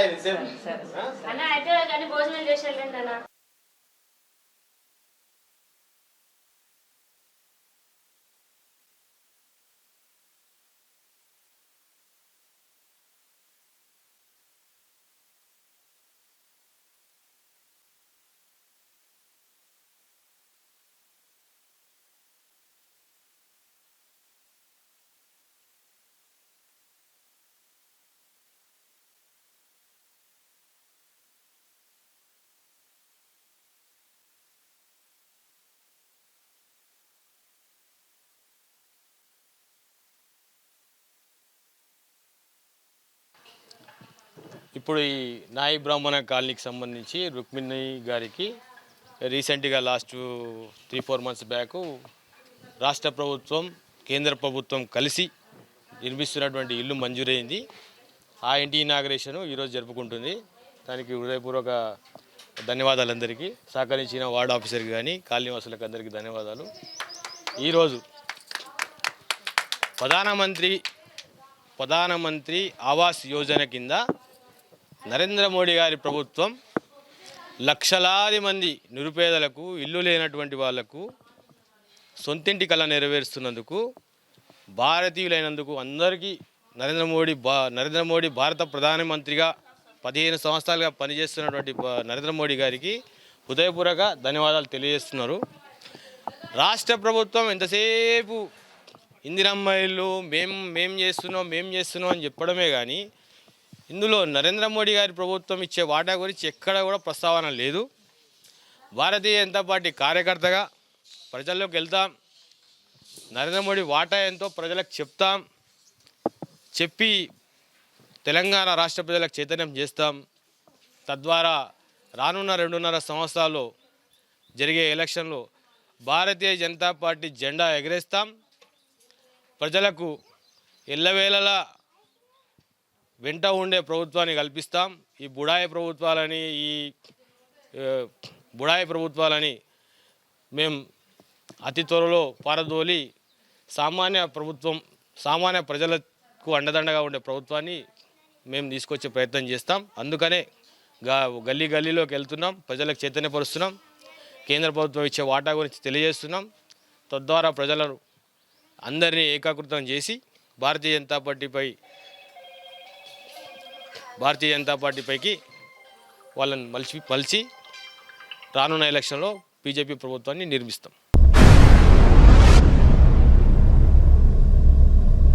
అన్న అయితే కానీ భోజనం చేసేళ్ళండి అన్న. ఇప్పుడు ఈ నాయి బ్రాహ్మణ కాలనీకి సంబంధించి రుక్మిణి గారికి రీసెంట్గా లాస్ట్ 3-4 మంత్స్ బ్యాక్ రాష్ట్ర ప్రభుత్వం కేంద్ర ప్రభుత్వం కలిసి నిర్మిస్తున్నటువంటి ఇల్లు మంజూరైంది. ఆ ఇంటి ఇనాగరేషన్ ఈరోజు జరుపుకుంటుంది. దానికి హృదయపూర్వక ధన్యవాదాలు. అందరికీ సహకరించిన వార్డు ఆఫీసర్కి కానీ కాలనీ వాసులకు అందరికీ ధన్యవాదాలు. ఈరోజు ప్రధానమంత్రి ఆవాస్ యోజన కింద నరేంద్ర మోడీ గారి ప్రభుత్వం లక్షలాది మంది నిరుపేదలకు, ఇల్లు లేనటువంటి వాళ్లకు సొంతింటి కళ నెరవేరుస్తున్నందుకు, భారతీయులైనందుకు అందరికీ నరేంద్ర మోడీ భారత ప్రధానమంత్రిగా 15 సంవత్సరాలుగా పనిచేస్తున్నటువంటి నరేంద్ర మోడీ గారికి హృదయపూర్వక ధన్యవాదాలు తెలియజేస్తున్నారు. రాష్ట్ర ప్రభుత్వం ఎంతసేపు ఇందిరమ్మ ఇల్లు మేం చేస్తున్నాం అని చెప్పడమే కానీ ఇందులో నరేంద్ర మోడీ గారి ప్రభుత్వం ఇచ్చే వాటా గురించి ఎక్కడ కూడా ప్రస్తావన లేదు. భారతీయ జనతా పార్టీ కార్యకర్తగా ప్రజల్లోకి వెళ్తాం, నరేంద్ర మోడీ వాటా ఎంతో ప్రజలకు చెప్పి తెలంగాణ రాష్ట్ర ప్రజలకు చైతన్యం చేస్తాం. తద్వారా రానున్న 2.5 సంవత్సరాల్లో జరిగే ఎలక్షన్లో భారతీయ జనతా పార్టీ జెండా ఎగరేస్తాం. ప్రజలకు ఎల్లవేళలా వెంట ఉండే ప్రభుత్వాన్ని కల్పిస్తాం. ఈ బుడాయి ప్రభుత్వాలని మేము అతి త్వరలో పారదోలి సామాన్య ప్రజలకు అండదండగా ఉండే ప్రభుత్వాన్ని మేము తీసుకొచ్చే ప్రయత్నం చేస్తాం. అందుకనే గల్లీలోకి వెళ్తున్నాం, ప్రజలకు చైతన్యపరుస్తున్నాం, కేంద్ర ప్రభుత్వం ఇచ్చే వాటా గురించి తెలియజేస్తున్నాం. తద్వారా ప్రజలను అందరినీ ఏకాకృతం చేసి భారతీయ జనతా పార్టీపైకి వాళ్ళని మలిచి రానున్న ఎలక్షన్లో బీజేపీ ప్రభుత్వాన్ని నిర్మిస్తాం.